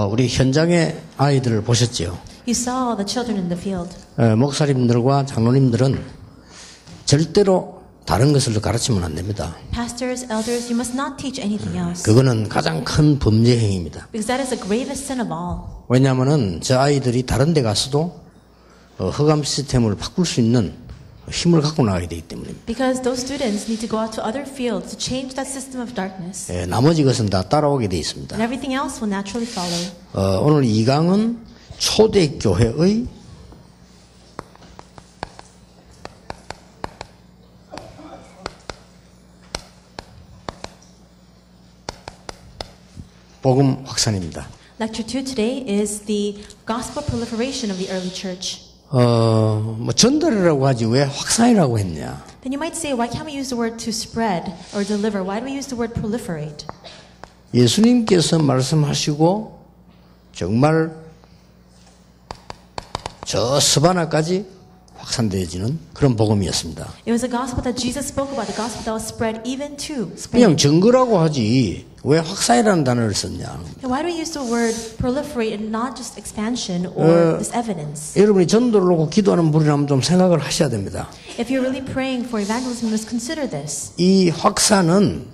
우리 현장의 아이들을 보셨죠? You saw the children in the field. 목사님들과 장로님들은 절대로 다른 것을 가르치면 안 됩니다. Pastors, elders, you must not teach anything else. 그거는 가장 큰 범죄 행위입니다. Because that is the gravest sin of all. 왜냐하면은 저 아이들이 다른 데 가서도 흑암 시스템을 바꿀 수 있는 힘을 갖고 나가야 되기 때문입니다. Because those students need to go out to other fields to change that system of darkness. 나머지 것은 다 따라오게 되어 있습니다. And everything else will naturally follow. 오늘 이 강은 초대교회의 복음 확산입니다. Lecture 2 today is the gospel proliferation of the early church. 뭐 전달이라고 하지 왜 확산이라고 했냐? Then you might say, why can't we use the word to spread or deliver? Why do we use the word proliferate? 예수님께서 말씀하시고 정말 저 스바나까지 확산되어지는 그런 복음이었습니다. It was a gospel that Jesus spoke about, the gospel that was spread even to 그냥 Spain. 증거라고 하지 왜 확산이라는 단어를 썼냐? And why do we use the word proliferate and not just expansion or this evidence? 여러분이 전도를 놓고 기도하는 분이라면 좀 생각을 하셔야 됩니다. If you're really praying for evangelism, you must consider this. 이 확산은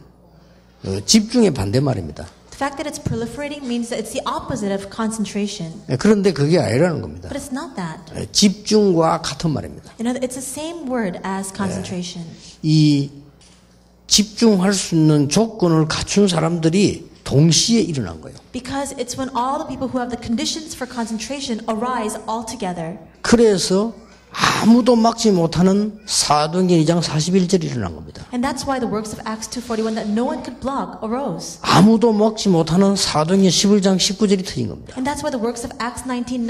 집중의 반대말입니다. The fact that it's proliferating means that it's the opposite of concentration. 그런데 그게 아니라는 겁니다. But it's not that. 집중과 같은 말입니다. It's the same word as concentration. 이 집중할 수 있는 조건을 갖춘 사람들이 동시에 일어난 거예요. Because it's when all the people who have the conditions for concentration arise all together. 그래서 아무도 막지 못하는 사도행전 2장 41절이 일어난 겁니다. And that's why the works of Acts 2:41 that no one could block arose. 아무도 막지 못하는 사도행전 11장 19절이 터진 겁니다. And that's why the works of Acts 11:19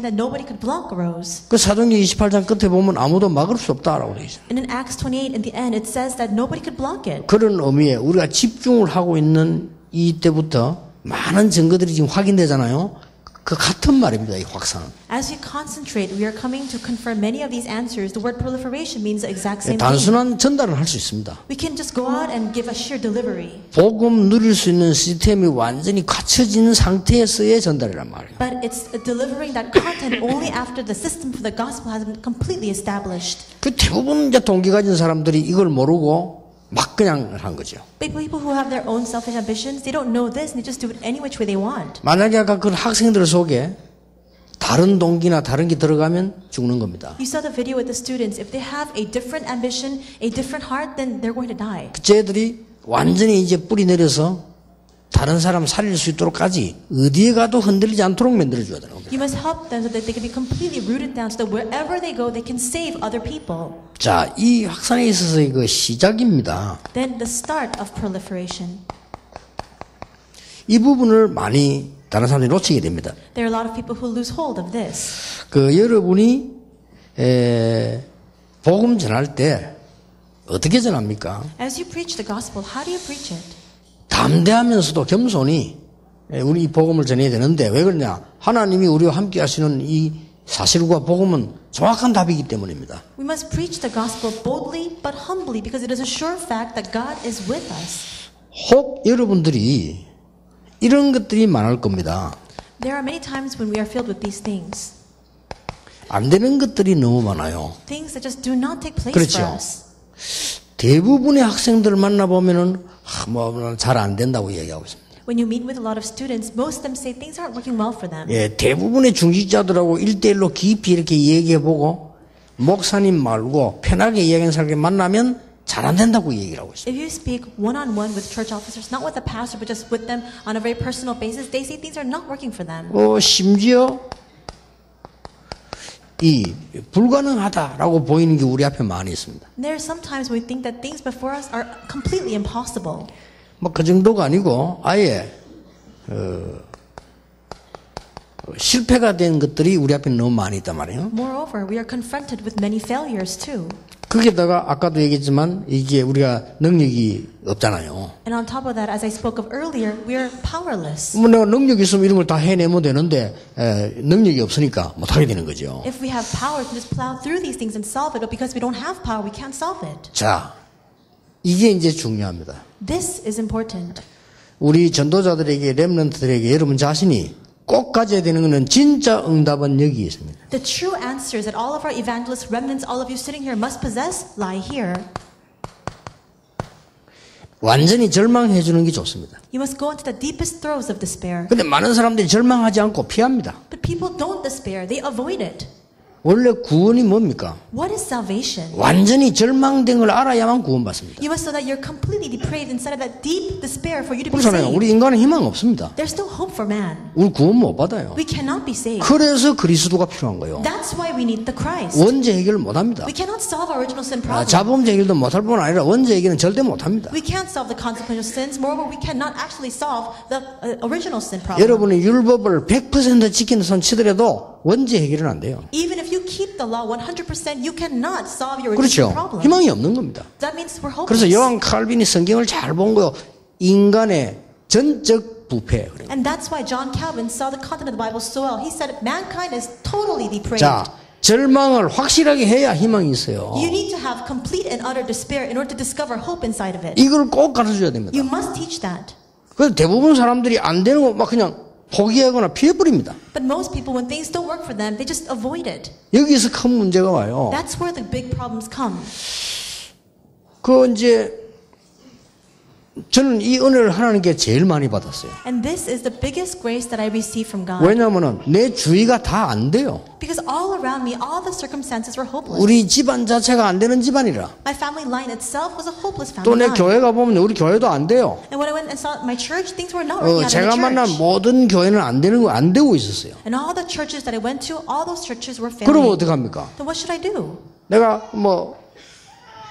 that nobody could block arose. 그 사도행전 28장 끝에 보면 아무도 막을 수 없다라고 되어 있어요. And in Acts 28 in the end it says that nobody could block it. 그런 의미에 우리가 집중을 하고 있는 이때부터 많은 증거들이 지금 확인되잖아요. 그 같은 말입니다. 이 확산은. As we concentrate, we are coming to confirm many of these answers. The word proliferation means the exact same thing. 단순한 전달을 할 수 있습니다. We can just go out and give a sheer delivery. 복음 누릴 수 있는 시스템이 완전히 갖춰진 상태에서의 전달이란 말이에요. But it's delivering that content only after the system for the gospel has been completely established. 그 대부분 이제 동기 가진 사람들이 이걸 모르고 막 그냥 한 거죠. People who have their own selfish ambitions, they don't know this and they just do it any which way they want. 만약에 아까 그 학생들 속에 다른 동기나 다른 게 들어가면 죽는 겁니다. You saw the video with the students. If they have a different ambition, a different heart, then they're going to die. 쟤들이 완전히 이제 뿌리 내려서 다른 사람 살릴 수 있도록까지 어디에 가도 흔들리지 않도록 만들어줘야 되는 겁니다. You must help them so that they can be completely rooted down so that wherever they go, they can save other people. 자, 이 확산에 있어서의 그 시작입니다. Then the start of proliferation. 이 부분을 많이 다른 사람들이 놓치게 됩니다. There are a lot of people who lose hold of this. 그 여러분이 복음 전할 때 어떻게 전합니까? As you preach the gospel, how do you preach it? 담대하면서도 겸손히 우리 이 복음을 전해야 되는데 왜 그러냐? 하나님이 우리와 함께 하시는 이 사실과 복음은 정확한 답이기 때문입니다. We must preach the gospel boldly but humbly because it is a sure fact that God is with us. 혹 여러분들이 이런 것들이 많을 겁니다. There are many times when we are filled with these things. 안 되는 것들이 너무 많아요. Things that just do not take place 그렇죠. for us. 대부분의 학생들을 만나보면은 뭐 잘 안 된다고 얘기하고 있습니다. When you meet with a lot of students, most of them say things aren't working well for them. 예, 대부분의 중직자들하고 1대1로 깊이 이렇게 얘기해보고 목사님 말고 편하게 이야기하는 사람을 만나면 잘 안 된다고 얘기를 하고 있습니다. If you speak one-on-one with church officers, not with the pastor, but just with them on a very personal basis, they say things are not working for them. 심지어 이 불가능하다라고 보이는 게 우리 앞에 많이 있습니다. There are some times when we think that things before us are completely impossible. 뭐 그 정도가 아니고 아예 실패가 된 것들이 우리 앞에 너무 많이 있단 말이에요. Moreover, we are confronted with many failures too. 거기에다가 아까도 얘기했지만 이게 우리가 능력이 없잖아요. And on top of that, as I spoke of earlier, we are powerless. 뭐 내가 능력이 있으면 이런 걸 다 해내면 되는데 능력이 없으니까 못하게 되는 거죠. If we have power, we can just plow through these things and solve it. But because we don't have power, we can't solve it. 자, 이게 이제 중요합니다. This is important. 우리 전도자들에게, 렘넌트들에게 여러분 자신이 꼭 가져야 되는 것은 진짜 응답은 여기 있습니다. The true answers that all of our evangelists, remnants, all of you sitting here must possess lie here. 완전히 절망해 주는 게 좋습니다. You must go into the deepest throes of despair. 근데 많은 사람들이 절망하지 않고 피합니다. But people don't despair. They avoid it. 원래 구원이 뭡니까? What is salvation? 완전히 절망된 걸 알아야만 구원받습니다. You must know that you're completely depraved inside of that deep despair for you to be 그렇잖아요. saved. 우리 인간은 희망 없습니다. There's no hope for man. 우리 구원 못 받아요. We cannot be saved. 그래서 그리스도가 필요한 거예요. That's why we need the Christ. 원죄 해결을 못 합니다. We cannot solve our original sin problem. 자범죄 해결도 못할 뿐 아니라 원죄 해결은 절대 못 합니다. We can't solve the consequential sins. Moreover, we cannot actually solve the original sin problem. 여러분이 율법을 100% 지키는 손 치더라도 원죄 해결은 안 돼요. Even if you keep the law 100%, you cannot solve your original 그렇죠. problem. 희망이 없는 겁니다. That means we're hopeless. 그래서 요한 칼빈이 성경을 잘 본 거요. 인간의 전적 부패. And that's why John Calvin saw the content of the Bible so well. He said mankind is totally depraved. 자, 절망을 확실하게 해야 희망이 있어요. You need to have complete and utter despair in order to discover hope inside of it. 이걸 꼭 가르쳐줘야 됩니다. You must teach that. 그래서 대부분 사람들이 안 되는 거 막 그냥 포기하거나 피해버립니다. But most people, when things don't work for them, they just avoid it. 여기서 큰 문제가 와요. That's where the big problems come. 이제 저는 이 은혜를 하나님께 제일 많이 받았어요. And this is the biggest grace that I receive from God. 왜냐하면 내 주위가 다 안 돼요. Because all around me, all the circumstances were hopeless. 우리 집안 자체가 안 되는 집안이라. My family line itself was a hopeless 또 family 내 line. 교회가 보면 우리 교회도 안 돼요. And when I went and saw my church, things were not working out in 제가 the 만난 church. 모든 교회는 안 되고 있었어요. And all the churches that I went to, all those churches were 그러면 failing. 어떡합니까? Then what should I do? 내가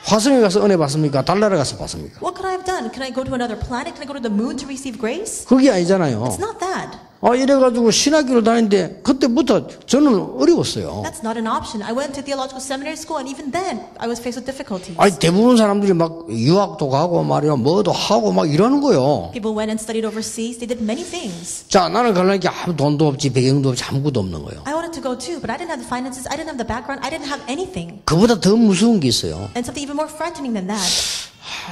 화성에 가서 은혜 받습니까? 달나라 가서 받습니까? What could I have done? Can I go to another planet? Can I go to the moon to receive grace? 그게 아니잖아요. It's not that. 이래가지고 신학교를 다니는데 그때부터 저는 어려웠어요. That's not an option. I went to theological seminary school, and even then, I was faced with difficulties. 대부분 사람들이 막 유학도 가고 말이야, 뭐도 하고 막 이러는 거요. People went and studied overseas. They did many things. 자, 나는 가려니까 아무 돈도 없지, 배경도 없지, 아무것도 없는 거예요. I wanted to go too, but I didn't have the finances. I didn't have the background. I didn't have anything. 그보다 더 무서운 게 있어요. And something even more frightening than that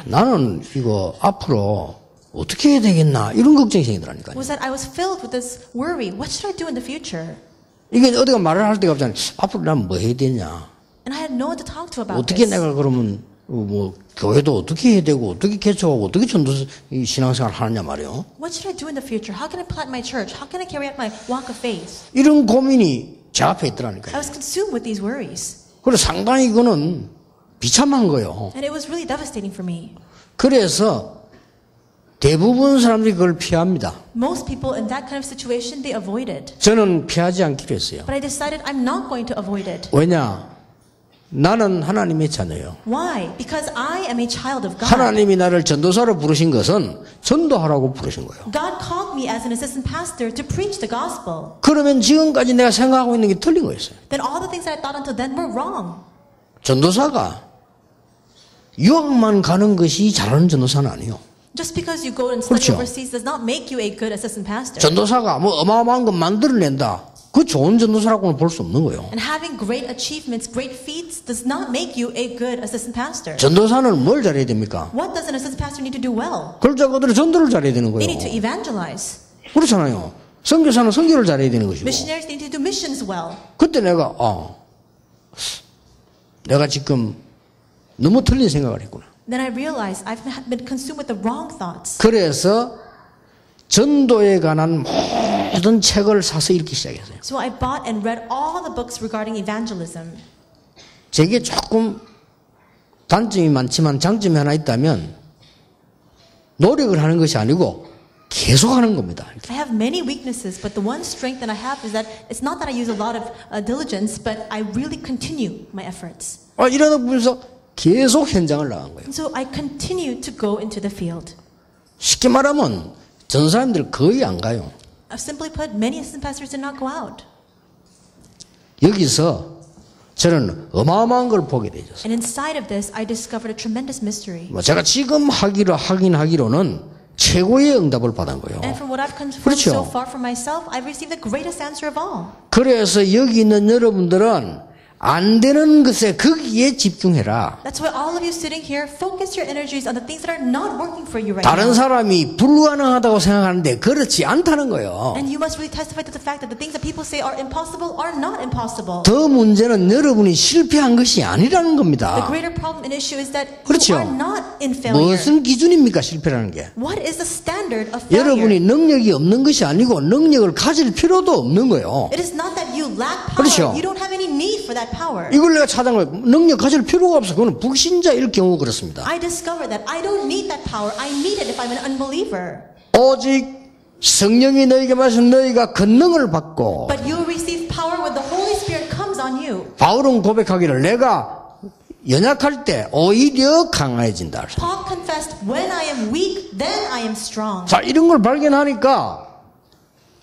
나는 이거 앞으로 어떻게 해야 되겠나 이런 걱정이 생기더라니까요. was that I was filled with this worry. What should I do in the future? 이게 어디가 말을 할 데가 없잖아요. 앞으로 난 뭐 해야 되냐. And I had no one to talk to about 어떻게 this. 내가 그러면 교회도 어떻게 해야 되고 어떻게 개척하고 어떻게 전도 신앙생활 하느냐 말이에요. What should I do in the future? How can I plant my church? How can I carry out my walk of faith? 이런 고민이 제 앞에 있더라니까요. I was consumed with these worries. 그래서 상당히 이거는 비참한 거예요. And it was really devastating for me. 그래서 대부분 사람들이 그걸 피합니다. Most people in that kind of situation, they avoid it. 저는 피하지 않기로 했어요. But I decided I'm not going to avoid it. 왜냐? 나는 하나님의 자녀예요. Why? Because I am a child of God. 하나님이 나를 전도사로 부르신 것은 전도하라고 부르신 거예요. God called me as an assistant pastor to preach the gospel. 그러면 지금까지 내가 생각하고 있는 게 틀린 거였어요. Then all the things that I thought until then were wrong. 전도사가 유학만 가는 것이 잘하는 전도사는 아니에요. Just because you go and study 그렇죠. overseas does not make you a good assistant pastor. 전도사가 어마어마한 거 만들어낸다. 그 좋은 전도사라고는 볼 수 없는 거예요. And having great achievements, great feats does not make you a good assistant pastor. 전도사는 뭘 잘해야 됩니까? What does an assistant pastor need to do well? 그러자 그들은 전도를 잘해야 되는 They 거예요. need to evangelize. 그렇잖아요. 선교사는 선교를 잘해야 되는 것이고. Missionaries need to do missions well. 그때 내가 내가 지금 너무 틀린 생각을 했구나. Then I realized I've been consumed with the wrong thoughts. 그래서 전도에 관한 모든 책을 사서 읽기 시작했어요. So I bought and read all the books regarding evangelism. 제게 조금 단점이 많지만 장점이 하나 있다면 노력을 하는 것이 아니고 계속 하는 겁니다. I have many weaknesses, but the one strength that I have is that it's not that I use a lot of diligence, but I really continue my efforts. 이러다 보면서 계속 현장을 나간 거예요. And so I continue to go into the field. 쉽게 말하면 전 사람들 거의 안 가요. Simply put, many assistant pastors did not go out. 여기서 저는 어마어마한 걸 보게 되죠. And inside of this, I discovered a tremendous mystery. 제가 지금 확인하기로는 최고의 응답을 받은 거예요. And from what I've confirmed 그렇죠. so far for myself, I've received the greatest answer of all. 그래서 여기 있는 여러분들은 안 되는 것에 거기에 집중해라. That's why all of you sitting here, focus your energies on the things that are not working for you right 다른 now. 사람이 불가능하다고 생각하는데 그렇지 않다는 거예요. And you must really testify to the fact that the things that people say are impossible are not impossible. 더 문제는 여러분이 실패한 것이 아니라는 The 겁니다. greater problem and issue is that you 그렇죠. are not in failure. 무슨 기준입니까 실패라는 게? What is the standard of failure? 여러분이 능력이 없는 것이 아니고 능력을 가질 필요도 없는 거예요. It is not that you lack power. 그렇죠. You don't have any need for that power. 이걸 내가 찾은 거예요. 능력 가질 필요가 없어. 그건 불신자일 경우 그렇습니다. I discovered that I don't need that power. I need it if I'm an unbeliever. 오직 성령이 너에게 마신 너희가 권능을 받고 But you will receive power when the Holy Spirit comes on you. 바울은 고백하기를 내가 연약할 때 오히려 강해진다. Paul confessed, when I am weak, then I am strong. 자, 이런 걸 발견하니까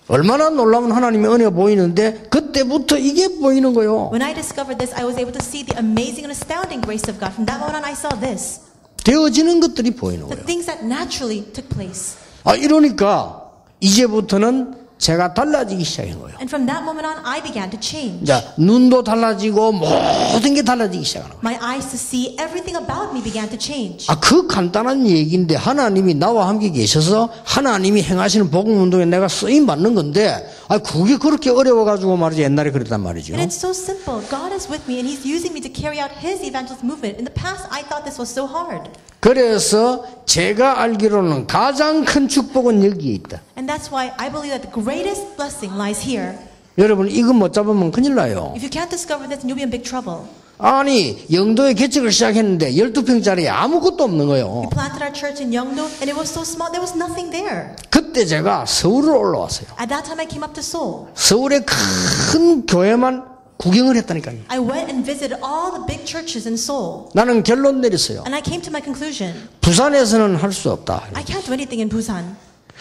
얼마나 놀라운 하나님의 은혜가 보이는데 그때부터 이게 보이는 거예요. When I discovered this, I was able to see the amazing and astounding grace of God. From that moment on, I saw this. 되어지는 것들이 보이는 The 거예요. things that naturally took place. 이러니까 이제부터는 제가 달라지기 시작한 거예요. And from that moment on, I began to change. 자, 눈도 달라지고 모든 게 달라지기 시작하는 거예요. My eyes to see everything about me began to change. 그 간단한 얘기인데 하나님이 나와 함께 계셔서 하나님이 행하시는 복음 운동에 내가 쓰임 받는 건데 그게 그렇게 어려워가지고 말이지 옛날에 그랬단 말이죠. And it's so simple. God is with me and He's using me to carry out His evangelist movement. In the past, I thought this was so hard. 그래서 제가 알기로는 가장 큰 축복은 여기에 있다. And that's why I believe that the greatest blessing lies here. 여러분 이거 못 잡으면 큰일 나요. If you can't discover this, you'll be in big trouble. 아니 영도에 개척을 시작했는데 12평짜리 아무것도 없는 We 거예요. planted our church in Yeongdo and it was so small, there was nothing there. 그때 제가 서울을 올라왔어요. At that time, I came up to Seoul. 서울의 큰 교회만 구경을 했다니까요. I went and visited all the big churches in Seoul. 나는 결론 내렸어요. And I came to my conclusion. 부산에서는 할 수 없다. I can't do anything in Busan.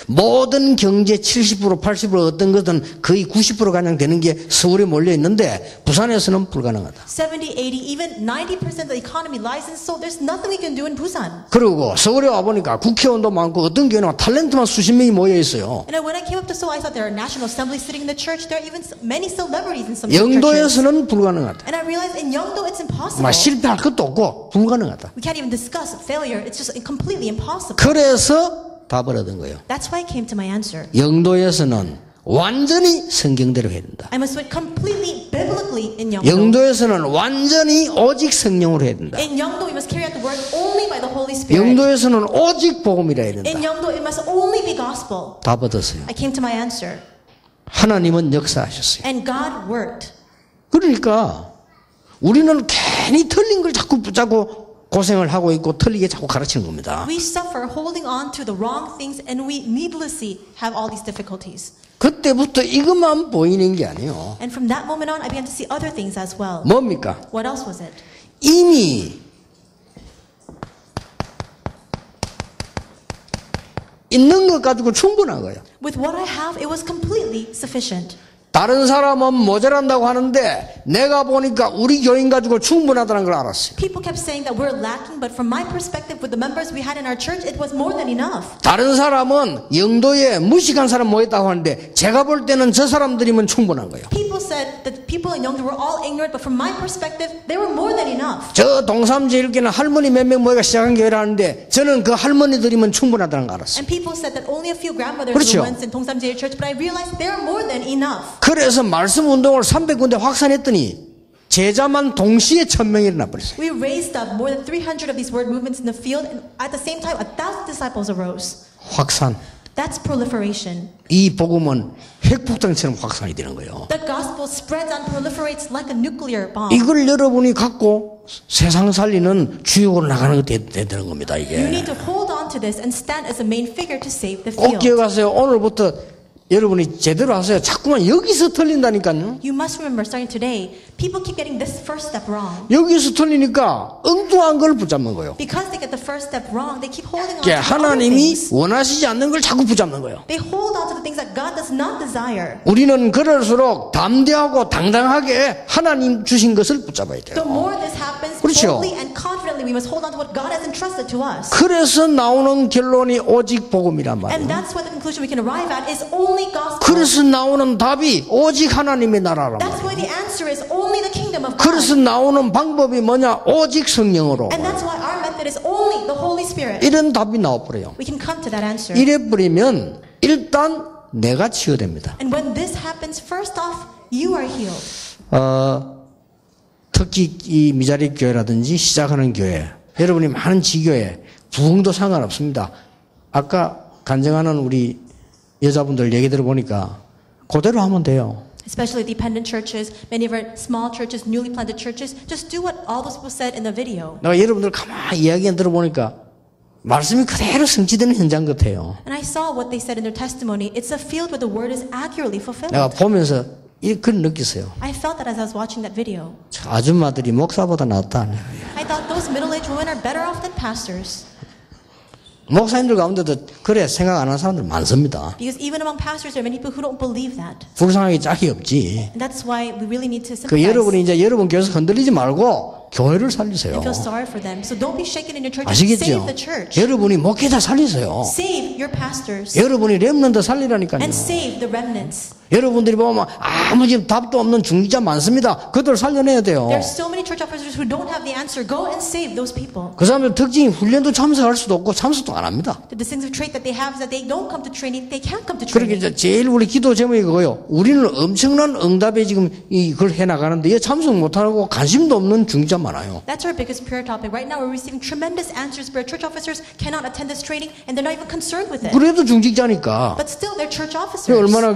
모든 경제 70% 80% 어떤 것은 거의 90% 가량 되는 게 서울에 몰려 있는데 부산에서는 불가능하다. 70, 80, even 90% of the economy lies in Seoul. There's nothing we can do in Busan. 그리고 서울에 와보니까 국회의원도 많고 어떤 교회는 탤런트만 수십 명이 모여 있어요. And when I came up to Seoul, I thought there are national assemblies sitting in the church. There are even many celebrities in some churches. 영도에서는 불가능하다. And I realized in Yeongdo it's impossible. 실패할 것도 없고 불가능하다. We can't even discuss failure. It's just completely impossible. 그래서 답을 얻은 거예요. That's why I came to my answer. 영도에서는 완전히 성경대로 해야 된다. I must wait completely biblically in Yeongdo. 영도에서는 완전히 오직 성령으로 해야 된다. In Yeongdo, we must carry out the word only by the Holy Spirit. 영도에서는 오직 복음이라 해야 된다. In Yeongdo, it must only be gospel. 답 얻었어요. I came to my answer. 하나님은 역사하셨어요. And God worked. 그러니까 우리는 괜히 틀린 걸 자꾸 붙잡고 고생을 하고 있고 틀리게 자꾸 가르치는 겁니다. We suffer holding on to the wrong things and we needlessly have all these difficulties. 그때부터 이것만 보이는 게 아니에요. And from that moment on, I began to see other things as well. 뭡니까? What else was it? 이미 있는 것 가지고 충분한 거예요. With what I have, it was completely sufficient. 다른 사람은 모자란다고 하는데 내가 보니까 우리 교인 가지고 충분하다는 걸 알았어요. People kept saying that we're lacking, but from my perspective, with the members we had in our church, it was more than enough. 다른 사람은 영도에 무식한 사람 모였다고 하는데 제가 볼 때는 저 사람들이면 충분한 거예요. People said that people in Yeongdo were all ignorant, but from my perspective, they were more than enough. 저 동삼제일교는 할머니 몇 명 모여가 시작한 교회라는데 저는 그 할머니들이면 충분하다는 걸 알았어요. And people said that only a few grandmothers 그렇죠. were once in Dongsamjeil Church, but I realized they are more than enough. 그래서 말씀 운동을 300군데 확산했더니 제자만 동시에 1000명이 일어나 버렸어요. We raised up more than 300 of these word movements in the field, and at the same time, 1,000 disciples arose. 확산. That's proliferation. 이 복음은 핵폭탄처럼 확산이 되는 거예요. The gospel spreads and proliferates like a nuclear bomb. 이걸 여러분이 갖고 세상 살리는 주역으로 나가는 게 되는 겁니다. You 이게. need to hold on to this and stand as a main figure to save the 꼭 field. 기억하세요. 오늘부터 여러분이 제대로 하세요. 자꾸만 여기서 틀린다니까요. You must remember, starting today, people keep getting this first step wrong. 여기서 틀리니까 엉뚱한 걸 붙잡는 거예요. Because they get the first step wrong, they keep holding on to other 하나님이 things. 원하시지 않는 걸 자꾸 붙잡는 거예요. They hold on to the things that God does not desire. 우리는 그럴수록 담대하고 당당하게 하나님 주신 것을 붙잡아야 The 돼요. more this happens, we 그렇죠. boldly and confidently we must hold on to what God has entrusted to us. 그래서 나오는 결론이 오직 복음이란 And 말이에요. that's why the conclusion we can arrive at is only gospel. 그래서 나오는 답이 오직 하나님의 나라란 That's 말이에요. why the answer is only the kingdom of God. 그래서 나오는 방법이 뭐냐? 오직 성령으로. And that's why our method is only the Holy Spirit. 이런 답이 나와버려요. We can come to that answer. 이래버리면 일단 내가 치유됩니다. And when this happens, first off, you are healed. 특히 이 미자립 교회라든지 시작하는 교회, 여러분이 많은 지교회, 부흥도 상관없습니다. 아까 간증하는 우리 여자분들 얘기 들어보니까 그대로 하면 돼요. Especially dependent churches, many of our small churches, newly planted churches, just do what all those people said in the video. 내가 여러분들 가만히 이야기 들어보니까 말씀이 그대로 성취되는 현장 같아요. And I saw what they said in their testimony. It's a field where the word is accurately fulfilled. 내가 보면서 그런 느꼈어요. I felt that as I was watching that video. 아줌마들이 목사보다 낫다. I thought those middle-aged women are better off than pastors. 목사님들 가운데도 그래 생각 안 하는 사람들 많습니다. Because even among pastors, there are many people who don't believe that. 불쌍하게 짝이 없지. And that's why we really need to 그 sympathize 여러분이 이제 여러분 교회에서 흔들리지 말고 교회를 살리세요. and feel sorry for them. So don't be shaken in your church. 아시겠죠? Save the church. 여러분이 목회자 살리세요. Save your pastors. 여러분이 렘넌트 살리라니까요. And save the remnants. 여러분들이 보면 아무 지금 답도 없는 중직자 많습니다. 그들 살려내야 돼요. There are so many church officers who don't have the answer. Go and save those people. 그 사람들 특징이 훈련도 참석할 수도 없고 참석도 안 합니다. The distinctive trait that they have is that they don't come to training. They can't come to 그렇게 training. 이제 제일 우리 기도 제목이 그거예요. 우리는 엄청난 응답에 지금 이걸 해나가는데 얘 참석 못하고 관심도 없는 중직자 많아요. That's our biggest prayer topic. Right now we're receiving tremendous answers, but our church officers cannot attend this training and they're not even concerned with it. 그래도 중직자니까 But still, they're church officers. 얼마나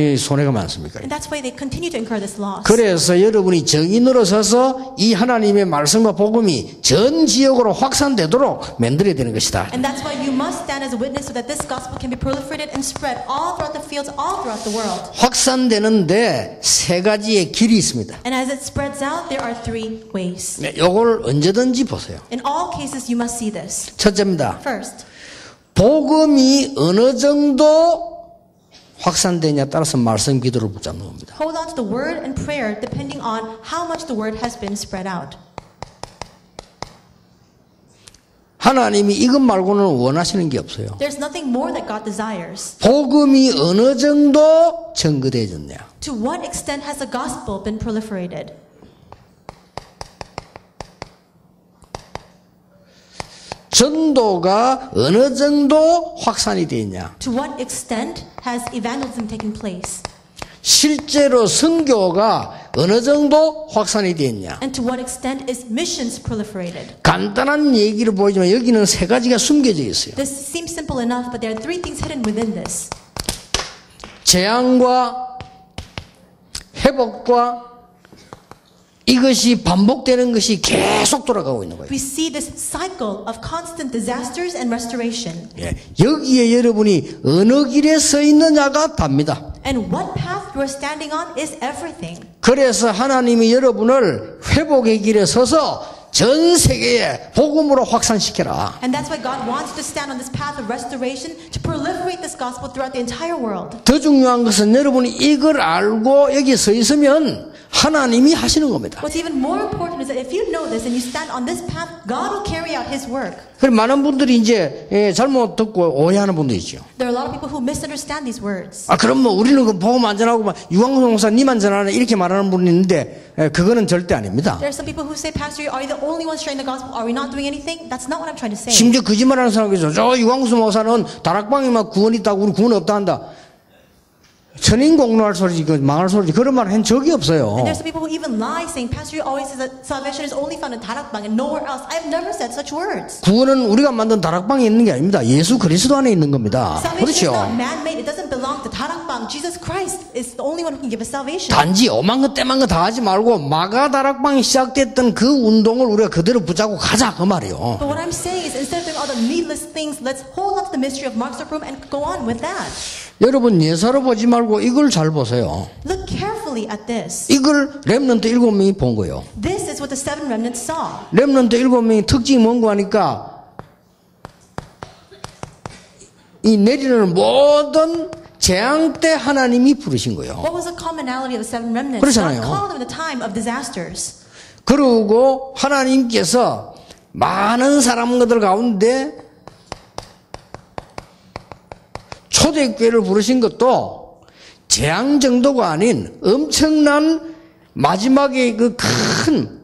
손해가 많습니까? And that's why they continue to incur this loss. 그래서 여러분이 정인으로 서서 이 하나님의 말씀과 복음이 전 지역으로 확산되도록 만들어야 되는 것이다. And that's why you must stand as a witness so that this gospel can be proliferated and spread all throughout the fields, all throughout the world. 확산되는데 세 가지의 길이 있습니다. And as it spreads out, there are three ways. 네, 이걸 언제든지 보세요. In all cases, you must see this. 첫째입니다. First, 복음이 어느 정도 확산되냐에 따라서 말씀 기도를 붙잡는 겁니다. hold on to the word and prayer depending on how much the word has been spread out. 하나님이 이것 말고는 원하시는 게 없어요. There's nothing more that God desires. 복음이 어느 정도 전거되어졌냐. To what extent has the gospel been proliferated? 전도가 어느 정도 확산이 되어 있냐. To what extent has evangelism taken place? 실제로 선교가 어느 정도 확산이 되어 있냐. And to what extent is missions proliferated? 간단한 얘기를 보이지만 여기는 세 가지가 숨겨져 있어요. This seems simple enough, but there are three things hidden within this. 재앙과 회복과 이것이 반복되는 것이 계속 돌아가고 있는 거예요. We see this cycle of constant disasters and restoration. 예, 여기에 여러분이 어느 길에 서 있느냐가 답니다. And what path you are standing on is everything. 그래서 하나님이 여러분을 회복의 길에 서서 전 세계에 복음으로 확산시켜라. And that's why God wants you to stand on this path of restoration to proliferate this gospel throughout the entire world. 더 중요한 것은 여러분이 이걸 알고 여기 서 있으면 하나님이 하시는 겁니다. What's even more important is that if you know this and you stand on this path, God will carry out His work. 그래서 많은 분들이 이제 잘못 듣고 오해하는 분도 있죠. There are a lot of people who misunderstand these words. 아, 그럼 뭐 우리는 그 복음 안전하고 막 유광수 목사 니만 전하네 이렇게 말하는 분이 있는데 그거는 절대 아닙니다. There are some people who say, Pastor, are you the only ones sharing the gospel? Are we not doing anything? That's not what I'm trying to say. 심지어 거짓말하는 사람이 있어. 저 유광수 목사는 다락방에 막 구원 있다고 우리 구원 없다 한다. 천인 공로할 소리지 그 망할 소리지 그런 말 한 적이 없어요. And there's some people who even lie saying, Pastor, you always say that salvation is only found in 다락방 and nowhere else. I've never said such words. 구원은 우리가 만든 다락방에 있는 게 아닙니다. 예수 그리스도 안에 있는 겁니다. Salvation is 그렇죠. not man-made. It doesn't belong to 다락방. Jesus Christ is the only one who can give us salvation. 단지 오만 것 떼만 것 다 하지 말고 마가 다락방이 시작됐던 그 운동을 우리가 그대로 붙잡고 가자 그 말이에요. But what I'm saying is instead of doing all the needless things, let's hold on to the mystery of Mark's upper room and go on with that. 여러분 예사로 보지 말고 이걸 잘 보세요. Look carefully at this. 이걸 렘넌트 7명이 본 거예요. This is what the seven remnants saw. 렘넌트 7명이 특징이 뭔가 하니까 이 내리는 모든 재앙 때 하나님이 부르신 거예요. What was the commonality of the seven remnants? 그렇잖아요. God called them in the time of disasters. 그리고 하나님께서 많은 사람들 가운데 초대교회를 부르신 것도 재앙 정도가 아닌 엄청난 마지막에 그 큰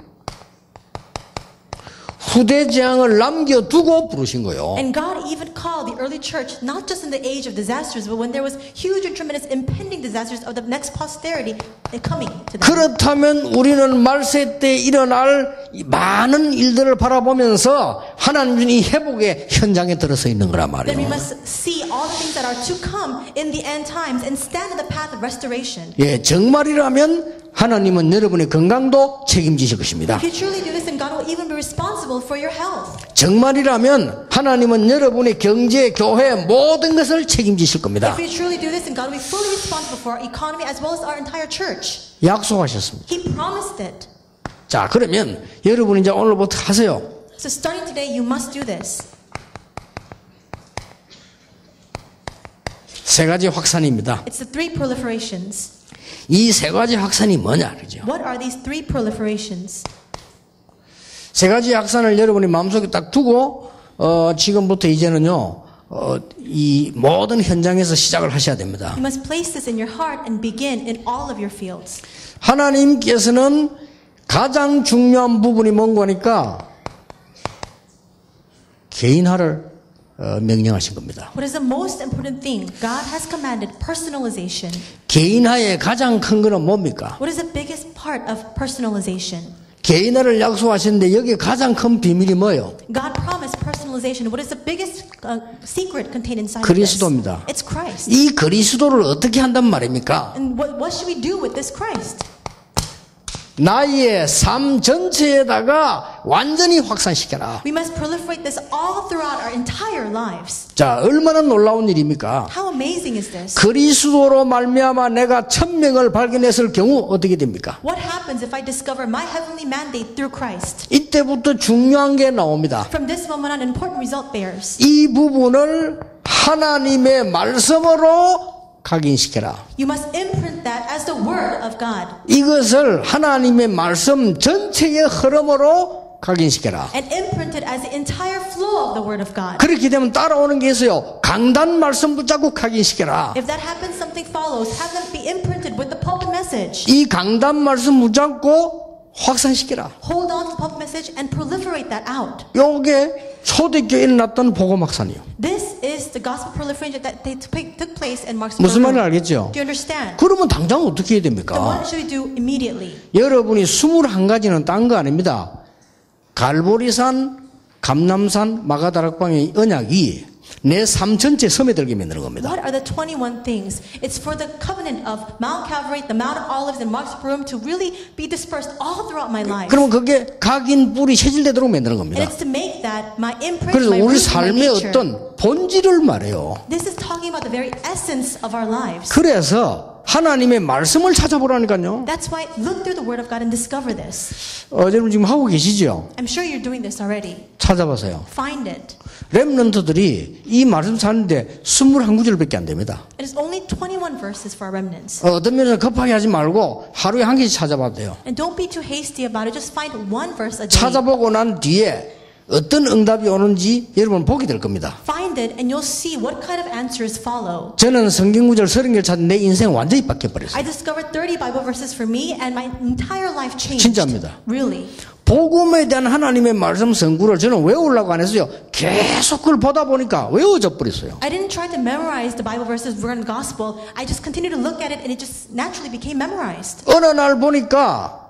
후대 재앙을 남겨두고 부르신 거예요. And God even called the early church not just in the age of disasters, but when there was huge and tremendous impending disasters of the next posterity coming to them. 그렇다면 우리는 말세 때 일어날 많은 일들을 바라보면서 하나님 주신 이 회복의 현장에 들어서 있는 거란 Then we 말이에요. must see all the things that are to come in the end times and stand in the path of restoration. 예, 정말이라면 하나님은 여러분의 건강도 책임지실 것입니다. If you truly do this, then God will even be responsible for your health. 정말이라면 하나님은 여러분의 경제, 교회 모든 것을 책임지실 겁니다. If you truly do this, then God will be fully responsible for our economy as well as our entire church. 약속하셨습니다. He promised it. 자, 그러면 여러분 이제 오늘부터 하세요. So starting today, you must do this. 세 가지 확산입니다. It's the three proliferations. 이 세 가지 확산이 뭐냐, 그죠? What are these three proliferations? 세 가지 확산을 여러분이 마음속에 딱 두고 지금부터 이제는요 이 모든 현장에서 시작을 하셔야 됩니다. You must place this in your heart and begin in all of your fields. 하나님께서는 가장 중요한 부분이 뭔 거니까 개인화를 명령하신 겁니다. What is the most important thing? God has commanded personalization. 개인화의 가장 큰 거는 뭡니까? What is the biggest part of personalization? 개인화를 약속하셨는데 여기에 가장 큰 비밀이 뭐예요? God promised personalization. What is the biggest secret contained inside of this? 그리스도입니다. It's Christ. 이 그리스도를 어떻게 한단 말입니까? And what should we do with this Christ? 나의 삶 전체에다가 완전히 확산시켜라. We must proliferate this all throughout our entire lives. 자, 얼마나 놀라운 일입니까? How amazing is this? 그리스도로 말미암아 내가 천명을 발견했을 경우 어떻게 됩니까? What happens if I discover my heavenly mandate through Christ? 이때부터 중요한 게 나옵니다. From this moment on, an important result bears. 이 부분을 하나님의 말씀으로 각인시켜라. You must imprint that as the word of God. 이것을 하나님의 말씀 전체의 흐름으로 각인시켜라. And imprint it as the entire flow of the word of God. 그렇게 되면 따라오는 게 있어요. 강단 말씀 붙잡고 각인시켜라. If that happens, something follows. Have them be imprinted with the pulpit message. 이 강단 말씀 붙잡고 확산시켜라. Hold on to the pulpit message and proliferate that out. 요게 초대교회에 일어났던 복음 확산이요. This is the gospel proliferation that took place in Mark's 무슨 말인지 Book. 알겠죠? Do you understand? 그러면 당장 어떻게 해야 Then 됩니까? what should we do immediately? 여러분이 21가지는 딴 거 아닙니다. 갈보리산, 감남산, 마가다락방의 언약이 내 삶 전체 스며들게 만드는 겁니다. What are the 21 things? It's for the covenant of Mount Calvary, the Mount of Olives, and Mark's Broom to really be dispersed all throughout my life. 그러면 그게 각인 뿌리 체질되도록 만드는 And 겁니다. it's to make that my imprint, 그래서 my 우리 root, my 삶의 nature. 어떤 본질을 말해요. This is talking about the very essence of our lives. 그래서 하나님의 말씀을 찾아보라니까요. That's why look through the Word of God and discover this. 여러분 지금 하고 계시죠? I'm sure you're doing this already. 찾아보세요. Find it. 렘넌트들이 이 말씀 사는데 21구절밖에 안 됩니다. It is only 21 verses for our remnants. 어떤 면에서 급하게 하지 말고 하루에 한 개씩 찾아봐도 돼요. And don't be too hasty about it. Just find one verse a day. 찾아보고 난 뒤에 어떤 응답이 오는지 여러분 보게 될 겁니다. Find it and you'll see what kind of answers follow. 저는 성경구절 30개를 찾은 내 인생 완전히 바뀌어버렸어요. I discovered 30 Bible verses for me and my entire life changed. 진짜입니다. Really. 복음에 대한 하나님의 말씀 성구를 저는 외우려고 안 했어요. 계속 그걸 보다 보니까 외워져 버렸어요. I didn't try to memorize the Bible verses word and gospel. I just continued to look at it and it just naturally became memorized. 어느 날 보니까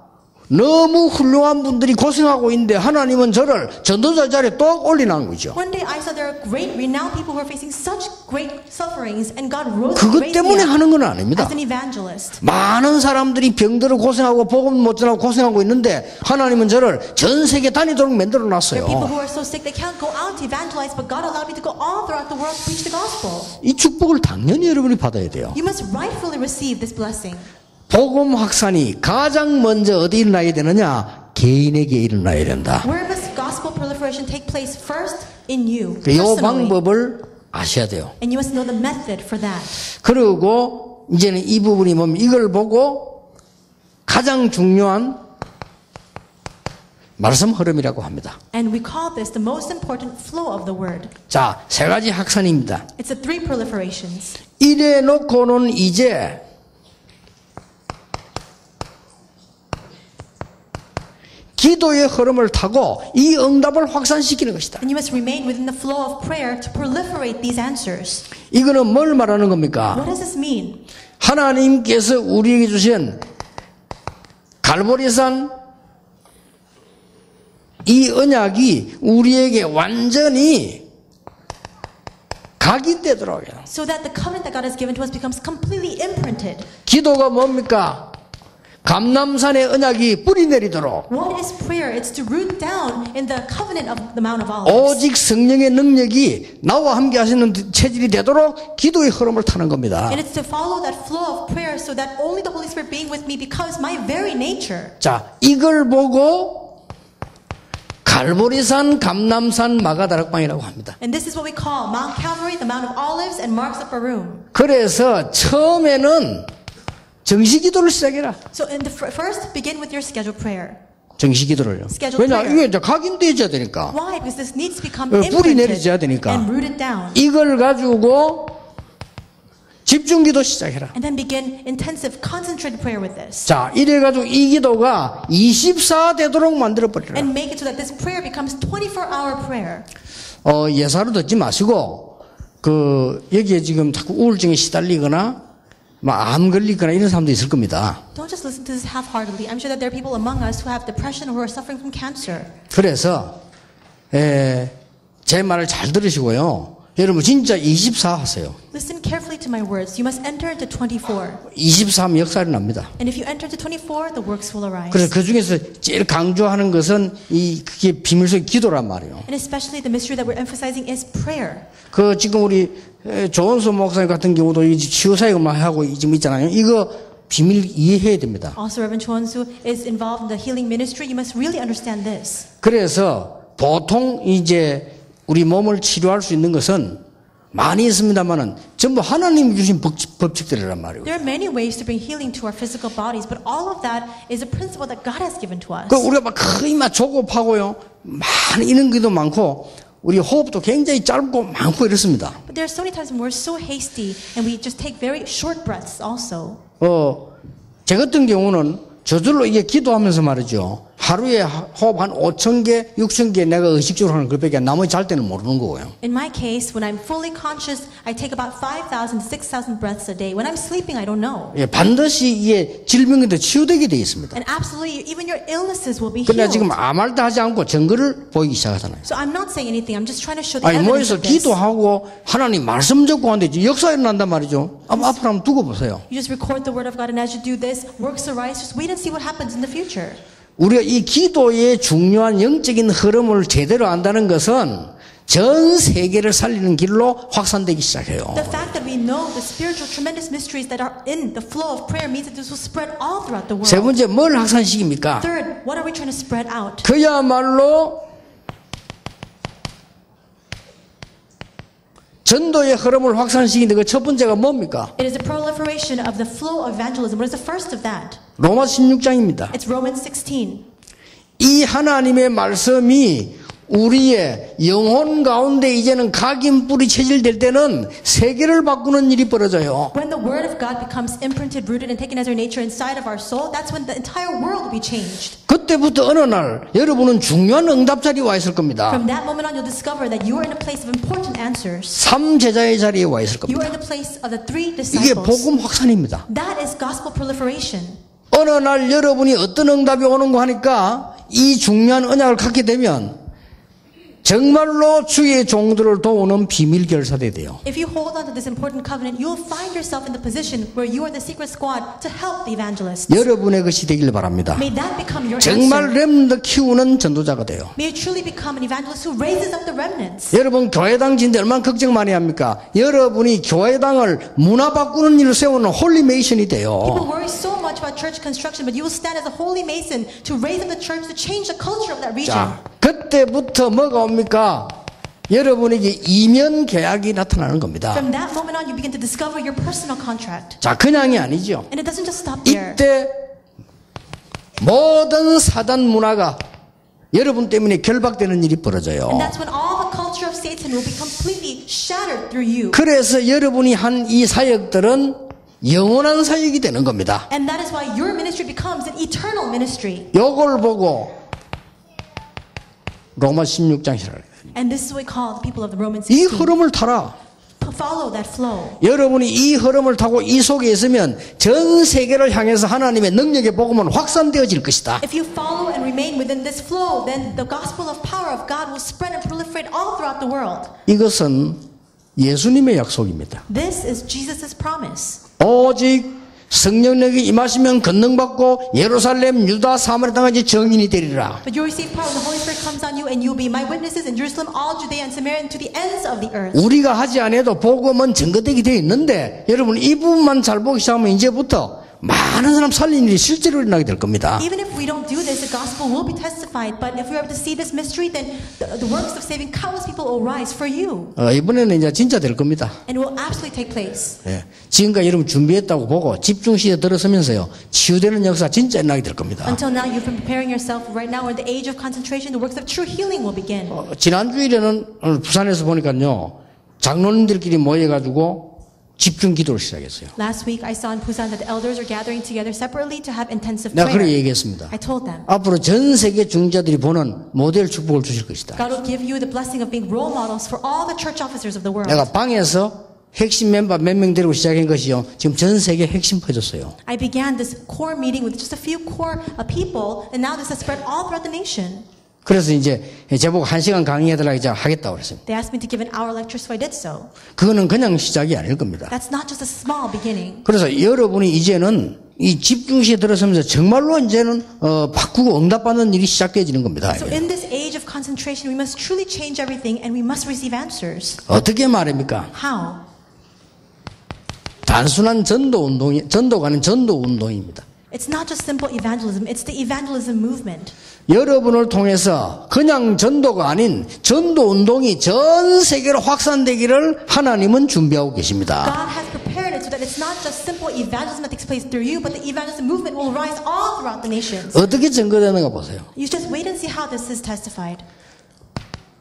너무 훌륭한 분들이 고생하고 있는데 하나님은 저를 전도자 자리에 또 올리는 거죠. One day I saw there are great renowned people who are facing such great sufferings and God rose 그것 raised me 때문에 up 하는 건 아닙니다. as an evangelist. 많은 사람들이 병들어 고생하고 복음 못 전하고 고생하고 있는데 하나님은 저를 전 세계 다니도록 만들어 There are people 놨어요. who are so sick they can't go out to evangelize, but God allowed me to go all throughout the world to preach the gospel. 이 축복을 당연히 여러분이 받아야 돼요. You must rightfully receive this blessing. 복음 확산이 가장 먼저 어디 일어나야 되느냐? 개인에게 일어나야 된다. Where must gospel proliferation take place? First, in you, 이 personally. 방법을 아셔야 돼요. And you must know the method for that. 그리고 이제는 이 부분이 뭡니까? 이걸 보고 가장 중요한 말씀 흐름이라고 합니다. And we call this the most important flow of the word. 자, 세 가지 확산입니다. It's the three proliferations. 이래 놓고는 이제 기도의 흐름을 타고 이 응답을 확산시키는 것이다. And you must remain within the flow of prayer to proliferate these answers. 이거는 뭘 말하는 겁니까? What does this mean? 하나님께서 우리에게 주신 갈보리산 이 언약이 우리에게 완전히 각인되도록 해요. So that the covenant that God has given to us becomes completely imprinted. 기도가 뭡니까? 감람산의 언약이 뿌리 내리도록 What is prayer? It's to root down in the covenant of the Mount of Olives. 오직 성령의 능력이 나와 함께 하시는 체질이 되도록 기도의 흐름을 타는 겁니다. And it's to follow that flow of prayer so that only the Holy Spirit being with me becomes my very nature. 자, 이걸 보고 갈보리산, 감람산, 마가다락방이라고 합니다. And this is what we call Mount Calvary, the Mount of Olives, and Marks of Barum. 그래서 처음에는 정시기도를 시작해라. So in the first, begin with your scheduled prayer. 정시기도를요. Scheduled 왜냐, prayer. 이게 이제 각인되어야 되니까. Why? Because this needs to become 뿌리 imprinted 내리져야 되니까. and rooted down. 이걸 가지고 집중기도 시작해라. And then begin intensive, concentrated prayer with this. 자, 이래가지고 이 기도가 24 되도록 만들어버리라. And make it so that this prayer becomes 24-hour prayer. 예사로 듣지 마시고, 여기에 지금 자꾸 우울증에 시달리거나, 암 걸리거나 이런 사람도 있을 겁니다. Don't just listen to this half-heartedly. I'm sure that there are people among us who have depression or who are suffering from cancer. 그래서, 제 말을 잘 들으시고요. 여러분 진짜 24 하세요. Listen carefully to my words. You must enter into 24. 23 역사를 납니다. And if you enter into 24, the works will arise. 그래서 그 중에서 제일 강조하는 것은 그게 비밀 속의 기도란 말이에요. And especially the mystery that we're emphasizing is prayer. 지금 우리 조원수 목사님 같은 경우도 이 치유사역만 하고 지금 있잖아요. 이거 비밀 이해해야 됩니다. Also, Reverend Chonsu is involved in the healing ministry. You must really understand this. 그래서 보통 이제 우리 몸을 치료할 수 있는 것은 많이 있습니다만은 전부 하나님이 주신 법칙들이란 말이에요. There are many ways to bring healing to our physical bodies, but all of that is a principle that God has given to us. 우리가 거의 조급하고요, 많이 이런 것도 많고, 우리 호흡도 굉장히 짧고 많고 이렇습니다. But there are so many times when we're so hasty and we just take very short breaths also. 제 같은 경우는 저절로 이게 기도하면서 말이죠. 하루에 호흡 한 5,000개, 6,000개 내가 의식적으로 하는 것밖에 나머지 잘 때는 모르는 거고요. In my case, when I'm fully conscious, I take about 5,000 to 6,000 breaths a day. When I'm sleeping, I don't know. 예, 반드시 이게 질병인데 치유되게 되어 있습니다. And absolutely, even your illnesses will be 그러나 healed. 지금 아무 말도 하지 않고 증거를 보이기 시작하잖아요. So I'm not saying anything. I'm just trying to show the 아니 evidence 모여서 of this. 기도하고 하나님 말씀 적고 하는데 역사 일어난단 말이죠. 앞으로 한번 두고 보세요. You just record the word of God, and as you do this, works arise. Just wait and see what happens in the future. 우리가 이 기도의 중요한 영적인 흐름을 제대로 안다는 것은 전 세계를 살리는 길로 확산되기 시작해요. The fact that we know the spiritual tremendous mysteries that are in the flow of prayer means that this will spread all throughout the world. 세 번째 뭘 확산시킵니까? Third, what are we trying to spread out? 그야말로 전도의 흐름을 확산시키는 그 첫 번째가 뭡니까? It is the proliferation of the flow of evangelism. What is the first of that? 로마 16장입니다. It's Romans 16. 이 하나님의 말씀이 우리의 영혼 가운데 이제는 각인 뿌리 체질될 때는 세계를 바꾸는 일이 벌어져요. When the word of God becomes imprinted, rooted, and taken as our nature inside of our soul, that's when the entire world will be changed. 그때부터 어느 날 여러분은 중요한 응답 자리에 와 있을 겁니다. From that moment on, you'll discover that you are in a place of important answers. 3제자의 자리에 와 있을 You 겁니다. are in the place of the 3 이게 disciples. 복음 확산입니다. That is gospel proliferation. 어느 날 여러분이 어떤 응답이 오는 거 하니까 이 중요한 언약을 갖게 되면 정말로 주의 종들을 도우는 비밀 결사대 돼요. If you hold on to this important covenant, you will find yourself in the position where you are the secret squad to help the evangelists. 여러분의 것이 되길 바랍니다. May that become your 정말 answer. 렘넌트 키우는 전도자가 돼요. May you truly become an evangelist who raises up the remnants. 여러분 교회당 진데 얼마나 걱정 많이 합니까? 여러분이 교회당을 문화 바꾸는 일을 세우는 홀리메이션이 돼요. People worry so much about church construction, but you will stand as a holy mason to raise up the church, to change the culture of that region. 자, 그때부터 뭐가 옵니까? 여러분에게 이면 계약이 나타나는 겁니다. From that moment on, you begin to discover your personal contract. 자, 그냥이 아니죠. And it doesn't just stop there. 이때 모든 사단 문화가 여러분 때문에 결박되는 일이 벌어져요. And that's when all the culture of Satan will be completely shattered through you. 그래서 여러분이 한 이 사역들은 영원한 사역이 되는 겁니다. And that is why your ministry becomes an eternal ministry. 요걸 보고 로마 16장이라고 해요. And this is what we call the people of the Romans 이 16. 흐름을 타라. Follow that flow. 여러분이 이 흐름을 타고 이 속에 있으면 전 세계를 향해서 하나님의 능력의 복음은 확산되어질 것이다. If you follow and remain within this flow, then the gospel of power of God will spread and proliferate all throughout the world. 이것은 예수님의 약속입니다. This is Jesus' promise. 오직 성령력이 임하시면 권능받고 예루살렘, 유다, 사마리아 땅까지 증인이 되리라. But you receive power when the Holy Spirit comes on you, and you will be my witnesses in Jerusalem, all Judea and Samaria, and to the ends of the earth. 우리가 하지 않아도 복음은 증거되게 되어 있는데 여러분 이 부분만 잘 보기 시작하면 이제부터 많은 사람 살리는 일이 실제로 일어나게 될 겁니다. Even if we don't do this, the gospel will be testified. But if we are able to see this mystery, then the works of saving countless people will rise for you. 이번에는 이제 진짜 될 겁니다. And it will absolutely take place. 예. 지금까지 여러분 준비했다고 보고 집중시에 들어서면서요 치유되는 역사 진짜 일어나게 될 겁니다. Until now, you've been preparing yourself. Right now, in the age of concentration, the works of true healing will begin. 지난 주일에는 부산에서 보니까요 장로님들끼리 모여가지고 집중 기도를 시작했어요. Last week, I saw in Busan that the elders are gathering together separately to have intensive 내가 그렇게 prayer. 얘기했습니다. I told them, 앞으로 전 세계 중자들이 보는 모델 축복을 주실 것이다. God will give you the blessing of being role models for all the church officers of the world. 내가 방에서 핵심 멤버 몇 명 데리고 시작한 것이요. 지금 전 세계 핵심 퍼졌어요. I began this core meeting with just a few core people, and now this has spread all throughout the nation. 그래서 이제 제보고 1시간 강의해달라 이제 하겠다고 그랬습니다. They asked me to give an hour lecture, so I did so. 그거는 그냥 시작이 아닐 겁니다. That's not just a small beginning. 그래서 여러분이 이제는 이 집중시에 들어서면서 정말로 이제는 바꾸고 응답받는 일이 시작되어지는 겁니다. So in this age of concentration, we must truly change everything, and we must receive answers. 어떻게 말합니까? How? 단순한 전도가 아닌 전도 운동입니다. It's not just simple evangelism, it's the evangelism movement. 여러분을 통해서 그냥 전도가 아닌 전도 운동이 전 세계로 확산되기를 하나님은 준비하고 계십니다. God has prepared it so that it's not just simple evangelism that takes place through you, but the evangelism movement will rise all throughout the nations. 어떻게 증거되는가 보세요. You just wait and see how this is testified.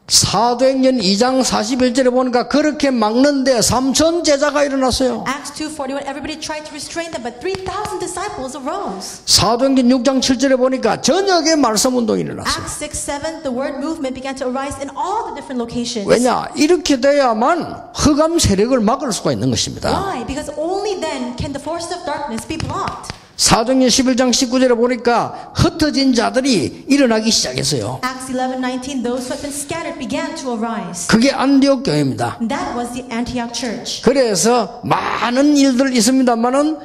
사도행전 2장 41절에 보니까 그렇게 막는데 3,000 제자가 일어났어요. Acts 2:41, everybody tried to restrain them, but 3,000 disciples arose. 사도행전 6장 7절에 보니까 저녁에 말씀 운동이 일어났어요. Acts 6:7, the word movement began to arise in all the different locations. 왜냐? 이렇게 돼야만 흑암 세력을 막을 수가 있는 것입니다. Why? Because only then can the forces of darkness be blocked. 사도행전 11장 19절에 보니까 흩어진 자들이 일어나기 시작했어요. Acts 11:19, those who had been scattered began to arise. 그게 안디옥 교회입니다. And that was the Antioch church. 그래서 많은 일들이 있습니다만은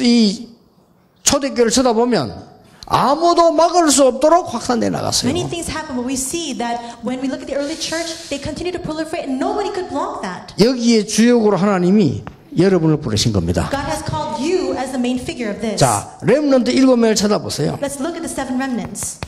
이 초대교회를 쳐다보면 아무도 막을 수 없도록 확산돼 나갔어요. Many things happen, but we see that when we look at the early church, they continue to proliferate and nobody could block that. 여기에 주역으로 하나님이 여러분을 부르신 겁니다. God has called you as the main figure of this. 자, 렘넌트 7명을 쳐다보세요. Let's look at the 7 remnants.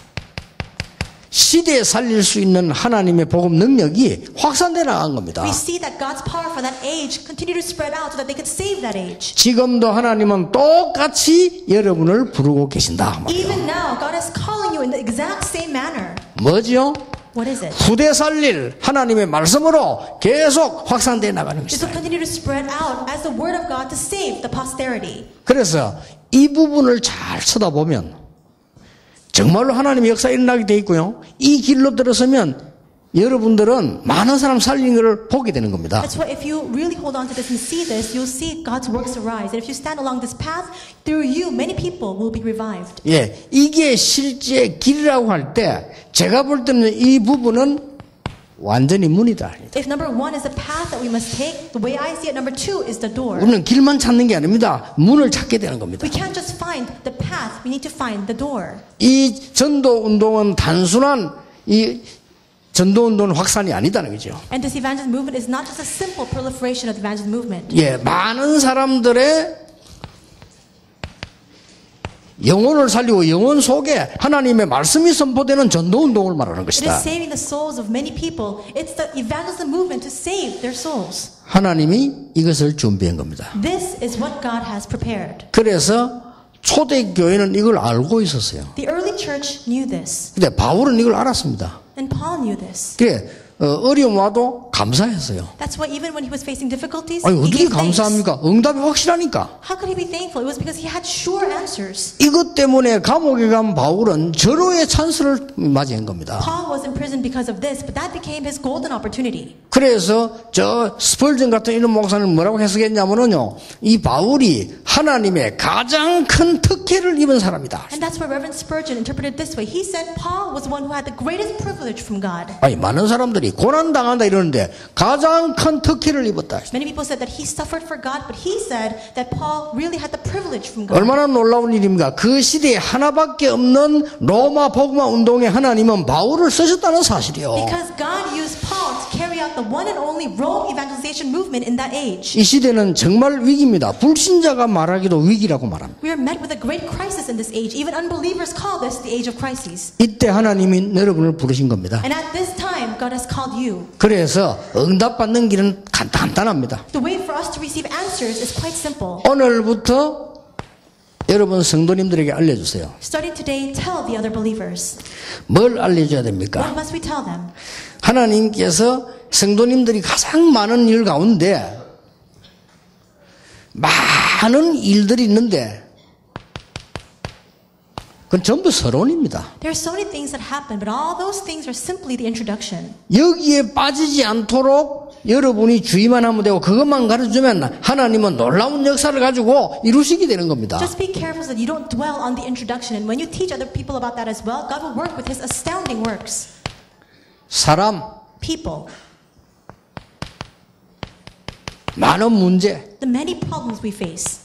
시대에 살릴 수 있는 하나님의 복음 능력이 확산돼 나간 겁니다. We see that God's power for that age continued to spread out so that they could save that age. 지금도 하나님은 똑같이 여러분을 부르고 계신다. Even now, God is calling you in the exact same manner. 뭐지요? What is it? 후대 살릴 하나님의 말씀으로 계속 확산돼 나가는 This will 것이다. continue to spread out as the word of God to save the posterity. 그래서 이 부분을 잘 쳐다보면 정말로 하나님의 역사 일어나게 돼 있고요. 이 길로 들어서면 여러분들은 많은 사람 살리는 것을 보게 되는 겁니다. That's why if you really hold on to this and see this, you'll see God's works arise. And if you stand along this path, through you, many people will be revived. 예, 이게 실제 길이라고 할 때 제가 볼 때는 이 부분은 완전히 문이다. If number 1 is the path that we must take, the way I see it, number 2 is the door. 우리는 길만 찾는 게 아닙니다. 문을 찾게 되는 겁니다. We can't just find the path, we need to find the door. 이 전도 운동은 단순한 이 전도 운동 확산이 아니다는 거죠. And this evangelism movement is not just a simple proliferation of the evangelism movement. 예, 많은 사람들의 영혼을 살리고 영혼 속에 하나님의 말씀이 선포되는 전도 운동을 말하는 It is 것이다. saving the souls of many people. It's the evangelism movement to save their souls. 하나님이 이것을 준비한 겁니다. This is what God has prepared. 그래서 초대교회는 이걸 알고 있었어요. The early church knew this, 근데 바울은 이걸 알았습니다. and Paul knew this. 그래, 어려움 와도 감사했어요. That's why even when he was facing difficulties, 아니, he 어떻게 gave thanks. 감사합니까? 응답이 확실하니까. How could he be thankful? It was because he had sure answers. 이것 때문에 감옥에 간 바울은 절호의 찬스를 맞이한 겁니다. Paul was in prison because of this, but that became his golden opportunity. 그래서 저 스펄전 같은 이런 목사는 뭐라고 해석했냐면은요, 이 바울이 하나님의 가장 큰 특혜를 입은 사람이다. And that's why Reverend Spurgeon interpreted it this way. He said Paul was the one who had the greatest privilege from God. 아니, 많은 사람들이 고난 당한다 이러는데 가장 큰 특혜를 입었다. Many people said that he suffered for God, but he said that Paul really had the privilege from God. 얼마나 놀라운 일입니까? 그 시대에 하나밖에 없는 로마 복음화 운동의 하나님은 바울을 쓰셨다는 사실이요. Because God used Paul to carry out the one and only Rome evangelization movement in that age. 이 시대는 정말 위기입니다. 불신자가 말하기도 위기라고 말합니다. We are met with a great crisis in this age. Even unbelievers call this the age of crises. 이때 하나님이 여러분을 부르신 겁니다. And at this time, God has called you. 그래서 응답받는 길은 간단합니다. The way for us to receive answers is quite simple. 오늘부터 여러분 성도님들에게 알려주세요. Starting today, tell the other believers. 뭘 알려줘야 What 됩니까? must we tell them? 하나님께서 성도님들이 가장 많은 일 가운데 많은 일들이 있는데 그건 전부 서론입니다. There are so many things that happen, but all those things are simply the introduction. 여기에 빠지지 않도록 여러분이 주의만 하면 되고 그것만 가르쳐주면 하나님은 놀라운 역사를 가지고 이루시게 되는 겁니다. Just be careful so that you don't dwell on the introduction. And when you teach other people about that as well, God will work with His astounding works. 사람, People, 많은 문제, the many problems we face,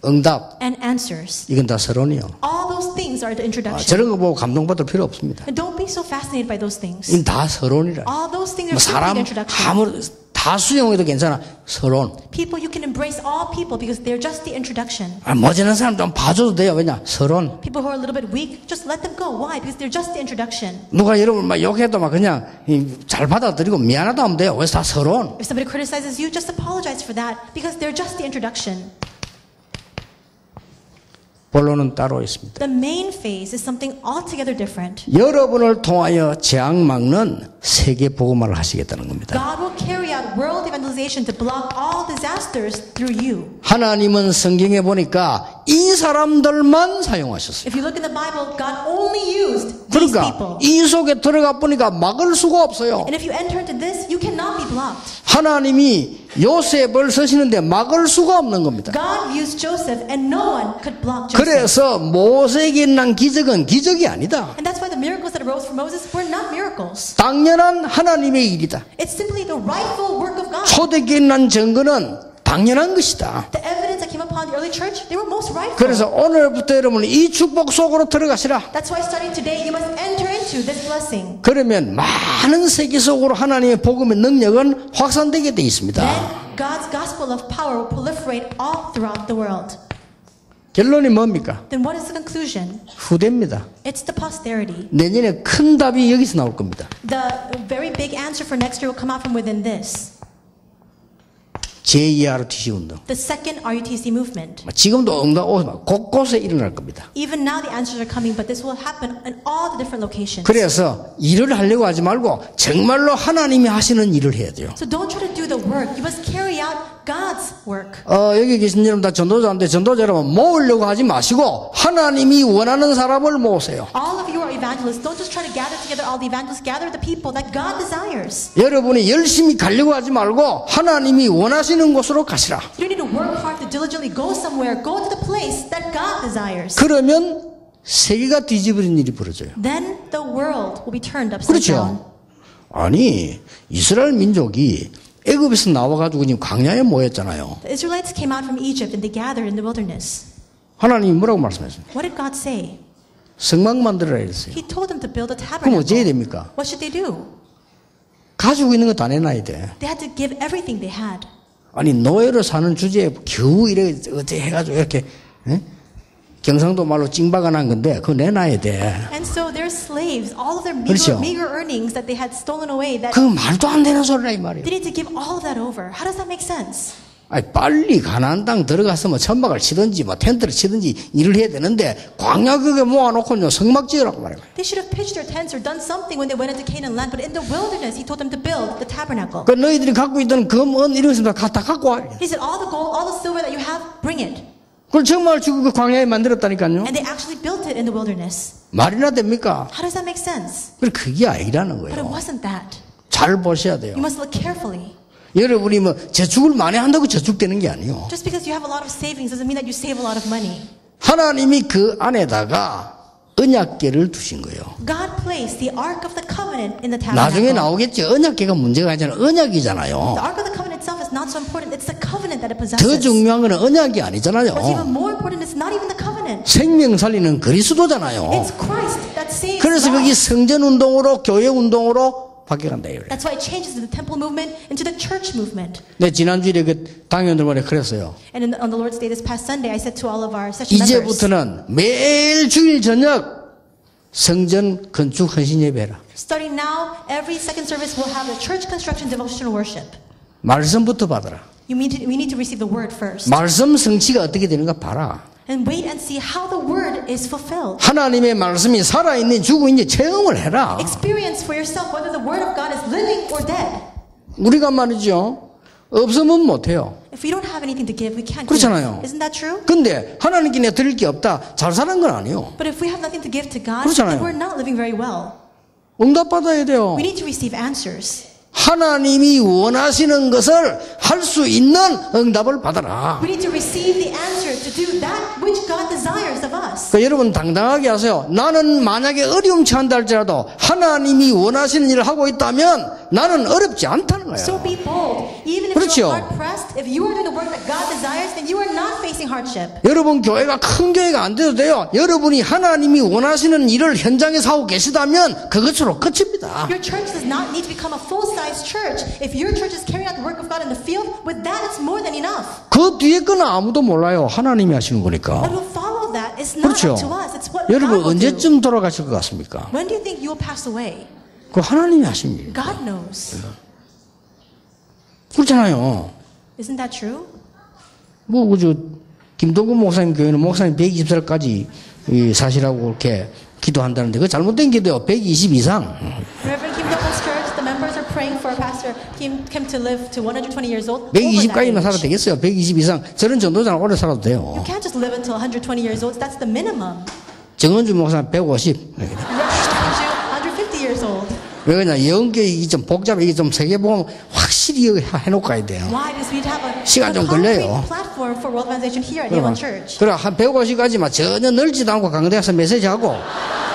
응답, and answers. 이건 다 서론이요. All those things are the introduction. 저런 거 보고 감동받을 필요 없습니다. And don't be so fascinated by those things. 이건 다 서론이라. All those things 뭐 are simply 사람 the introduction. 아무 다 수용해도 괜찮아. 서론. People, you can embrace all people because they're just the introduction. 모자란 사람 좀 봐줘도 돼요. 왜냐? 서론. People who are a little bit weak, just let them go. Why? Because they're just the introduction. 누가 여러분 막 욕해도 막 그냥 잘 받아들이고 미안하다 하면 돼요. 그래서 다 서론. If somebody criticizes you, just apologize for that because they're just the introduction. 본론은 따로 있습니다. The main phase is something altogether different. 여러분을 통하여 재앙 막는 세계 복음화를 하시겠다는 겁니다. God will carry out world evangelization to block all disasters through you. 하나님은 성경에 보니까 이 사람들만 사용하셨어요. If you look in the Bible, God only used these 그러니까 people. 이 속에 들어가 보니까 막을 수가 없어요. And if you enter into this, you cannot be blocked. 하나님이 요셉을 쓰시는데 막을 수가 없는 겁니다. God used Joseph and no one could block Joseph. 그래서 모세에게 난 기적은 기적이 아니다. And that's why the miracles that arose from Moses were not miracles. 당연한 하나님의 일이다. It's simply the rightful work of God. 초대교회에 난 증거는 당연한 것이다. The evidence that came upon the early church, they were most rightful. 그래서 오늘부터 여러분 이 축복 속으로 들어가시라. That's why starting today, you must enter into this blessing. 그러면 많은 세계 속으로 하나님의 복음의 능력은 확산되게 돼 있습니다. Then God's gospel of power will proliferate all throughout the world. 결론이 뭡니까? Then what is the conclusion? 후대입니다. It's the posterity. 내년에 큰 답이 여기서 나올 겁니다. The very big answer for next year will come out from within this. 제2ROTC 운동. The second RUTC movement. 지금도 응답 곳곳에 일어날 겁니다. Even now the answers are coming, but this will happen in all the different locations. 그래서 일을 하려고 하지 말고 정말로 하나님이 하시는 일을 해야 돼요. So don't try to do the work. You must carry out God's work. 여기 계신 여러분 다 전도자인데 전도자 여러분 모으려고 하지 마시고 하나님이 원하는 사람을 모으세요. All of you are evangelists. Don't just try to gather together all the evangelists. Gather the people that God desires. 여러분이 열심히 가려고 하지 말고 하나님이 원하시는 곳으로 가시라. You don't need to work hard to diligently go somewhere. Go to the place that God desires. 그러면 세계가 뒤집어진 일이 벌어져요. Then the world will be turned upside down. 그렇죠. 아니 이스라엘 민족이 애굽에서 나와가지고 지금 광야에 모였잖아요. The Israelites came out from Egypt and they gathered in the wilderness. 하나님이 뭐라고 말씀하셨어요? What did God say? 성막 만들어라 했어요. He told them to build a 그럼 어찌 해야 tabernacle. 됩니까? What should they do? 가지고 있는 거 다 내놔야 돼. They had to give everything they had. 아니 노예로 사는 주제에 겨우 이래 어째 해가지고 이렇게 경상도 말로 찡박아 난 건데 그거 내놔야 돼. And so their slaves, all of their 그렇죠. meager earnings that they had stolen away, that 그 말도 안 되는 소리라 이 말이에요. they need to give all of that over. How does that make sense? 아니, 빨리 가나안 땅 들어가서 뭐 천막을 치든지 뭐 텐트를 치든지 일을 해야 되는데 광야극에 모아놓고요 성막 지으라고 말해요. They should have pitched their tents or done something when they went into Canaan land, but in the wilderness, he told them to build the tabernacle. 그 너희들이 갖고 있던 금은 이런 것들 다 갖고 와. He said, all the gold, all the silver that you have, bring it. 그걸 정말 지금 그 광야에 만들었다니까요. And they actually built it in the wilderness. 말이나 됩니까? How does that make sense? 그게 아니라는 But it 거예요. wasn't that. 잘 보셔야 돼요. You must look carefully. 여러분이 뭐 저축을 많이 한다고 저축되는 게 아니에요. Just because you have a lot of savings doesn't mean that you save a lot of money. 하나님이 그 안에다가 언약궤를 두신 거예요. God placed the Ark of the Covenant in the 나중에 tabernacle. 나오겠죠. 언약궤가 문제가 아니라 언약이잖아요. The Ark of the Covenant itself is not so important. It's the covenant that it 더 possesses. 중요한 건 언약이 아니잖아요. What's even more important is not even the covenant. 생명 살리는 그리스도잖아요. It's Christ that saves 그래서 거기 lives. 성전 운동으로 교회 운동으로 바뀌어간다 이거예요. That's why it changes the temple movement into the church movement. 네, 지난주에 그 당회원들만에 그랬어요. And on the Lord's Day this past Sunday, I said to all of our session members, 이제부터는 매일 주일 저녁 성전 건축 헌신 예배라. starting now, every second service will have a church construction devotional worship. 말씀부터 받아라. We need to receive the word first. 말씀 성취가 어떻게 되는가 봐라. And wait and see how the word is fulfilled. 하나님의 말씀이 살아있는지 죽어있는지 체험을 해라. Experience for yourself whether the word of God is living or dead. 우리가 말이죠. 없으면 못해요. If we don't have anything to give, we can't 그렇잖아요. give. Isn't that true? 근데 하나님께 내가 드릴 게 없다. 잘 사는 건 아니에요. But if we have nothing to give to God, 그렇잖아요. then we're not living very well. 응답받아야 돼요. We need to receive answers. 하나님이 원하시는 것을 할 수 있는 응답을 받아라. We need to receive the answer to do that which God desires of us. 그러니까 여러분 당당하게 하세요. 나는 만약에 어려움 처한다 할지라도 하나님이 원하시는 일을 하고 있다면 나는 어렵지 않다는 So 거예요. be bold. Even if 그렇죠. you're hard pressed, if you are doing the work that God desires, then you are not facing hardship. 여러분 교회가 큰 교회가 안 돼도 돼요. 여러분이 하나님이 원하시는 일을 현장에서 하고 계시다면 그것으로 끝입니다. Your church does not need to become a full-size church. If your church is carrying out the work of God in the field, with that it's more than enough. 그 뒤에 거는 아무도 몰라요. 하나님이 하시는 What 거니까. will follow that is not 그렇죠. up to us. It's what 여러분 God will do. 언제쯤 돌아가실 것 같습니까? When do you think you will pass away? 그 하나님이 하신 일. God knows. 그렇잖아요. Isn't that true? 뭐 그저 김동근 목사님 교회는 목사님 120살까지 사시라고 이렇게 기도한다는데 그 잘못된 기도예요. 120 이상. Reverend Kim Do-hoon's church, the members are praying for Pastor Kim to live to 120 years old. 120까지만 살아도 age. 되겠어요. 120 이상. 저런 정도잖아. 오래 살아도 돼요. You can't just live until 120 years old. That's the minimum. 정은주 목사님 150. Reverend Kim 150 years old. 왜 그러냐. 영교육이 좀 복잡해. 이게 좀 세계보험 확실히 해놓고 가야 돼요. Why? Because we have a 시간 좀 concrete 걸려요. platform for world evangelization here at Yeon Church. 그래, 한 150까지만 전혀 늘지도 않고 강대에서 메시지하고,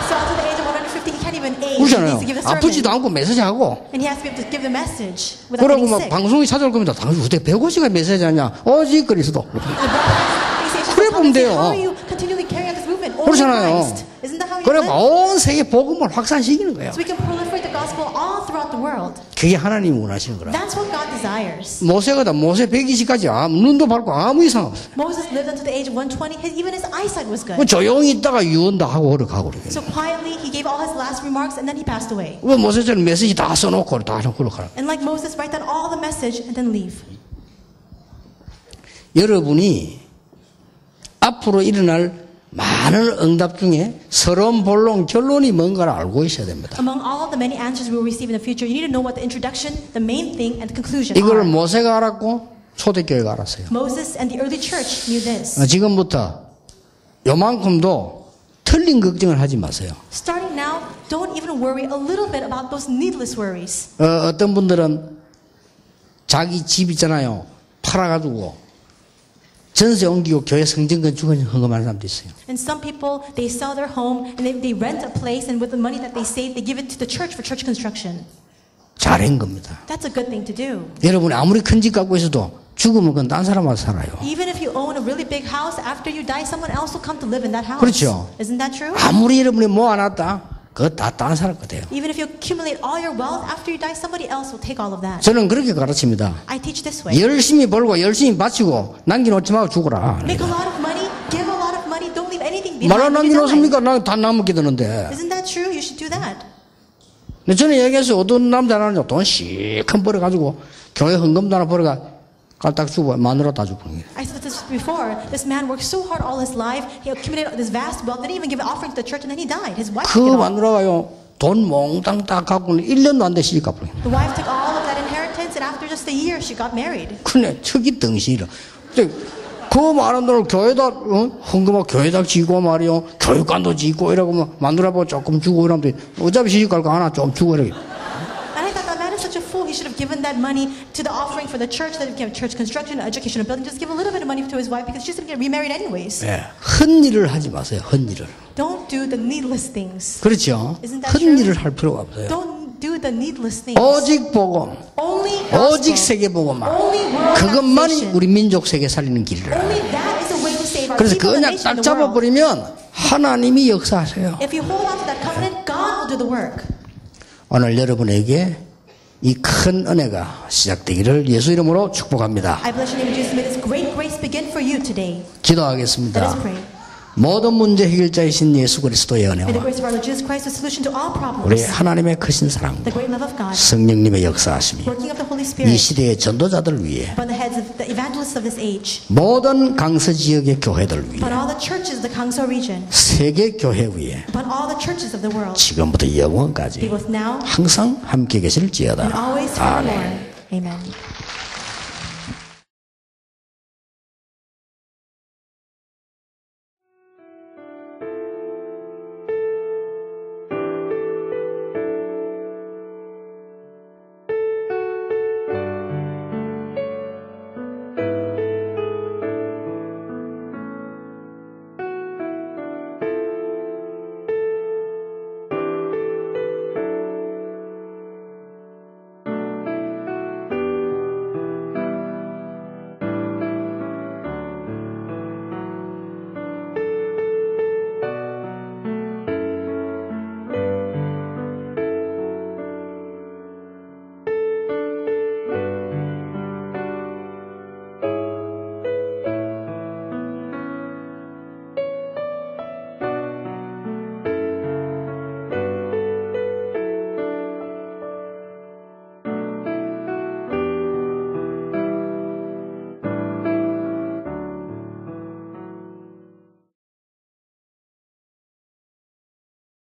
So up to the age of 150, he can't even age. He 그렇잖아요. needs to give the 아프지도 sermon. 않고 메시지하고, And he has to be able to give the message without 그러고 getting 막 sick. 방송이 찾아올 겁니다. 당신 어떻게 150까지 메시지 하냐? 오직 그리스도. The brothers 그래 보면 돼요. How are you continually carrying out this movement? Only 그렇잖아요. Christ. Isn't that how you 그래, live? 온 세계 복음을 확산시키는 거예요. So we can proliferate the gospel all throughout the world. 그게 하나님이 원하시는 거라. That's what God desires. 모세가 모세 120까지 눈도 밝고 아무 이상 없어요. Moses lived until the age of 120. Even his eyesight was good. 그 조용히 있다가 유언도 하고 그러고 그래요. So quietly, he gave all his last remarks and then he passed away. 그 모세처럼 메시지 다 써놓고 다 해놓고 그러고. And like Moses, write down all the message and then leave. 여러분이 앞으로 일어날 많은 응답 중에 서론, 본론, 결론이 뭔가를 알고 있어야 됩니다. Among all of the many answers we will receive in the future, you need to know what the introduction, the main thing, and the conclusion 이걸 are. 모세가 알았고 초대교회가 알았어요. Moses and the early church knew this. 지금부터 요만큼도 틀린 걱정을 하지 마세요. Starting now, don't even worry a little bit about those needless worries. 어떤 분들은 자기 집 있잖아요. 팔아가지고 전세 옮기고 교회 성전 건축을 헌금하는 사람도 있어요. And some people, they sell their home and they rent a place, and with the money that they save, they give it to the church for church construction. 잘한 겁니다. That's a good thing to do. 여러분이 아무리 큰 집 갖고 있어도 죽으면 그건 딴 사람한테 살아요. Even if you own a really big house, after you die, someone else will come to live in that house. 그렇죠. Isn't that true? 아무리 여러분이 모아놨다. 그거 다 딴 사람 거예요. Even if you accumulate all your wealth, after you die, somebody else will take all of that. 저는 그렇게 가르칩니다. I teach this way. 열심히 벌고 열심히 바치고 남겨놓지 말고 죽어라. Make a lot of money, give a lot of money, don't leave anything 말로 behind. when you die. 남겨놓습니까? 다 남게 되는데. Isn't that true? You should do that. 근데 저는 얘기해서 어떤 남자는 돈 실컷 벌어가지고 교회 헌금도 하나 벌어가 깔딱 주고 마누라 다 주고. I said this before. This man worked so hard all his life. He accumulated this vast wealth. Didn't even give an offering to the church, and then he died. His wife 그 took it all. 마누라가요 돈 몽땅 딱 갖고는 1년도 안 돼 시집 가버려. The wife took all of that inheritance, and after just a year, she got married. 그네 척이 덩신이라. 그 많은 돈을 교회다 헌금하고 교회다 지고 말이요 교육관도 지고 이러고 뭐 마누라 보고 조금 주고 이러면 어차피 시집 갈 거 하나 좀 주고 이러게. And I thought that man is such a fool. He should have given that money to the offering for the church, that he gave church construction, education, and building. Just give a little bit of money to his wife because she's going to get remarried anyways. 예, 헛일을 하지 마세요. 헛일을. Don't do the needless things. 그렇죠. Isn't that 헛일을 할 필요가 없어요. Don't do the needless things. 오직 복음, Only 오직 gospel. 세계 복음만. Only world 그것만이 salvation. 우리 민족 세계 살리는 길이라. Only that is the way to save our 그래서 people, the 그냥 nation, 딱 the world. 잡아버리면 하나님이 역사하세요. If you hold on to that covenant, God will do the work. 오늘 여러분에게 이 큰 은혜가 시작되기를 예수 이름으로 축복합니다. I bless your name, Jesus. May this great grace begin for you today. Let us 기도하겠습니다. pray. 모든 문제 해결자이신 예수 그리스도의 May the 은혜와 grace of our Lord Jesus Christ, the solution to all 우리 problems, 하나님의 크신 사랑, the great love of God, 성령님의 역사하심이 working of the Holy 이 Spirit 시대의 전도자들 위해 upon the heads of the evangelists of this age, 모든 강서 지역의 교회들 위해 upon all the churches of the Kangso region, 세계 교회 위에 upon all the churches of the world, 지금부터 be 영원까지 both now 항상 함께 and 계실지어다. always 아멘. forevermore. Amen.